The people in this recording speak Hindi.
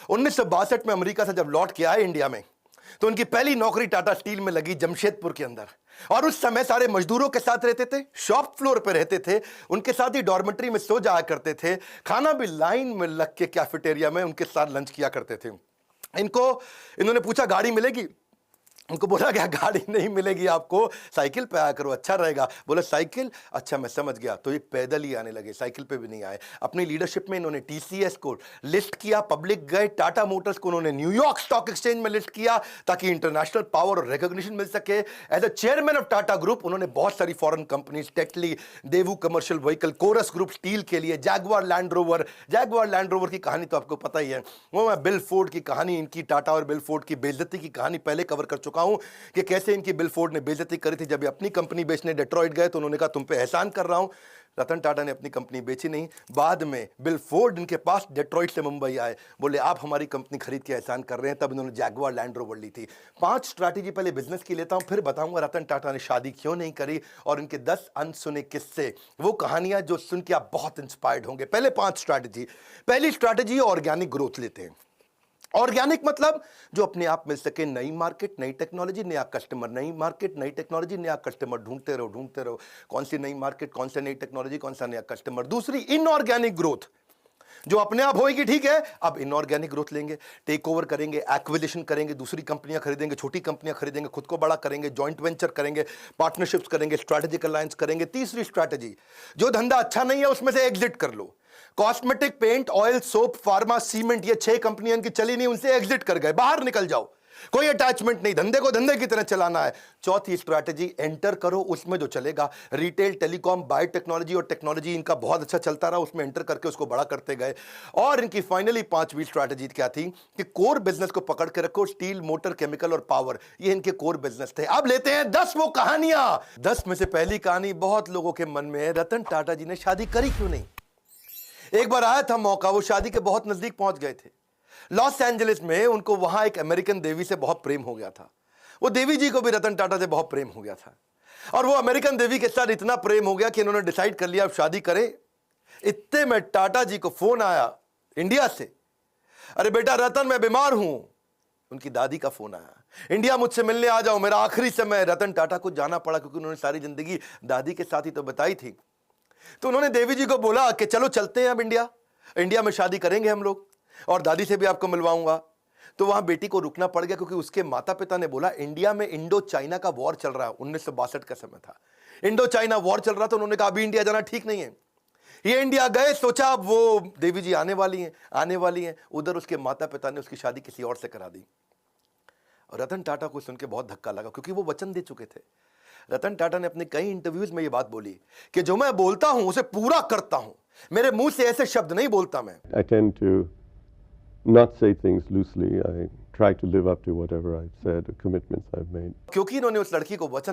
1962 में अमेरिका से जब लौट के आए इंडिया में, तो उनकी पहली नौकरी टाटा स्टील में लगी जमशेदपुर के अंदर। और उस समय सारे मजदूरों के साथ रहते थे, शॉप फ्लोर पे रहते थे, उनके साथ ही डॉर्मेट्री में सो जाया करते थे, खाना भी लाइन में लग के कैफेटेरिया में उनके साथ लंच किया करते थे। इन्होंने पूछा गाड़ी मिलेगी? उनको बोला गया गाड़ी नहीं मिलेगी आपको, साइकिल पे आया करो, अच्छा रहेगा। बोला साइकिल, अच्छा मैं समझ गया। तो ये पैदल ही आने लगे, साइकिल पे भी नहीं आए। अपनी लीडरशिप में इन्होंने टीसीएस को लिस्ट किया, पब्लिक गए, टाटा मोटर्स को उन्होंने न्यूयॉर्क स्टॉक एक्सचेंज में लिस्ट किया ताकि इंटरनेशनल पावर और रिकॉग्निशन मिल सके। As a chairman of Tata group उन्होंने बहुत सारी foreign companies, Tetley, Daewoo commercial vehicle, Corus group steel के लिए, जैगवार लैंड रोवर की कहानी तो आपको पता ही है। वो मैं बिल फोर्ड की कहानी, इनकी टाटा और बिल फोर्ड की बेइज्जती की कहानी पहले कवर कर चुका हूं कि कैसे इनकी बिल फोर्ड ने बेइज्जती करी थी। जब ये अपनी कंपनी बेचने डेट्रॉइट गए तो उन्होंने कहा तुम पे एहसान कर रहा हूं। रतन टाटा ने अपनी कंपनी बेची नहीं। बाद में बिल फोर्ड इनके पास डेट्रॉइट से मुंबई आए, बोले आप हमारी कंपनी खरीद के एहसान कर रहे हैं। तब इन्होंने जैगवार लैंड रोवर ली थी। 5 स्ट्रैटेजी पहले बिजनेस की लेता हूं, फिर बताऊंगा रतन टाटा ने शादी क्यों नहीं करी और इनके 10 अनसुने किस्से, वो कहानियां जो सुन के आप बहुत इंस्पायर्ड होंगे। पहले 5 स्ट्रैटेजी। पहली स्ट्रैटेजी ऑर्गेनिक ग्रोथ लेते हैं। ऑर्गेनिक मतलब जो अपने आप मिल सके, नई मार्केट, नई टेक्नोलॉजी, नया कस्टमर, नई मार्केट, नई टेक्नोलॉजी, नया कस्टमर, ढूंढते रहो। कौन सी नई मार्केट, कौन सी नई टेक्नोलॉजी, कौन सा नया कस्टमर। दूसरी इनऑर्गेनिक ग्रोथ, जो अपने आप होएगी, ठीक है, अब इनऑर्गेनिक ग्रोथ लेंगे, टेक ओवर करेंगे, एक्विजिशन करेंगे, दूसरी कंपनियां खरीदेंगे, छोटी कंपनियां खरीदेंगे, खुद को बड़ा करेंगे, जॉइंट वेंचर करेंगे, पार्टनरशिप्स करेंगे, स्ट्रैटेजिक अलायंस करेंगे। तीसरी स्ट्रैटेजी, जो धंधा अच्छा नहीं है उसमें से एग्जिट कर लो। Cosmetic, paint, oil, soap, pharma, cement, ये 6 कंपनियां इनकी चली नहीं, उनसे एग्जिट कर गए, बाहर निकल जाओ, कोई अटैचमेंट नहीं, धंधे को धंधे की तरह चलाना है। चौथी स्ट्रैटेजी, एंटर करो उसमें जो चलेगा। रिटेल, टेलीकॉम, बायोटेक्नोलॉजी और टेक्नोलॉजी इनका बहुत अच्छा चलता रहा, उसमें एंटर करके उसको बड़ा करते गए। और इनकी फाइनली 5वीं स्ट्रैटेजी क्या थी कि कोर बिजनेस को पकड़ के रखो। स्टील, मोटर, केमिकल और पावर, ये इनके कोर बिजनेस थे। अब लेते हैं 10 वो कहानियां। 10 में से पहली कहानी बहुत लोगों के मन में है, रतन टाटा जी ने शादी करी क्यों नहीं। एक बार आया था मौका, वो शादी के बहुत नजदीक पहुंच गए थे। लॉस एंजलिस में उनको वहां एक अमेरिकन देवी से बहुत प्रेम हो गया था। वो देवी जी को भी रतन टाटा से बहुत प्रेम हो गया था और वो अमेरिकन देवी के साथ इतना प्रेम हो गया कि इन्होंने डिसाइड कर लिया अब शादी करें। इतने में टाटा जी को फोन आया इंडिया से, अरे बेटा रतन मैं बीमार हूं। उनकी दादी का फोन आया, इंडिया मुझसे मिलने आ जाओ, मेरा आखिरी समय। रतन टाटा को जाना पड़ा क्योंकि उन्होंने सारी जिंदगी दादी के साथ ही तो बताई थी। तो उन्होंने देवी जी को बोला कि चलो चलते हैं अब इंडिया में शादी करेंगे हम लोग और दादी से भी आपको मिलवाऊंगा। तो वहां बेटी को रुकना पड़ गया क्योंकि उसके माता पिता ने बोला इंडिया में इंडो चाइना का वॉर चल रहा है। 1962 का समय था, इंडो चाइना वॉर चल रहा था। उन्होंने कहा अभी इंडिया जाना ठीक नहीं है। ये इंडिया गए, सोचा अब वो देवी जी आने वाली हैं। उधर उसके माता पिता ने उसकी शादी किसी और से करा दी। और रतन टाटा को सुन के बहुत धक्का लगा क्योंकि वो वचन दे चुके थे। रतन टाटा ने अपने कई इंटरव्यूज में ये बात बोली कि जो मैं बोलता हूं उसे पूरा करता हूं, मेरे मुंह से ऐसे शब्द नहीं बोलता मैं। I tend to not say things loosely. I try to live up to whatever I've said, the commitments I've made. क्योंकि इन्होंने उस लड़की को वचन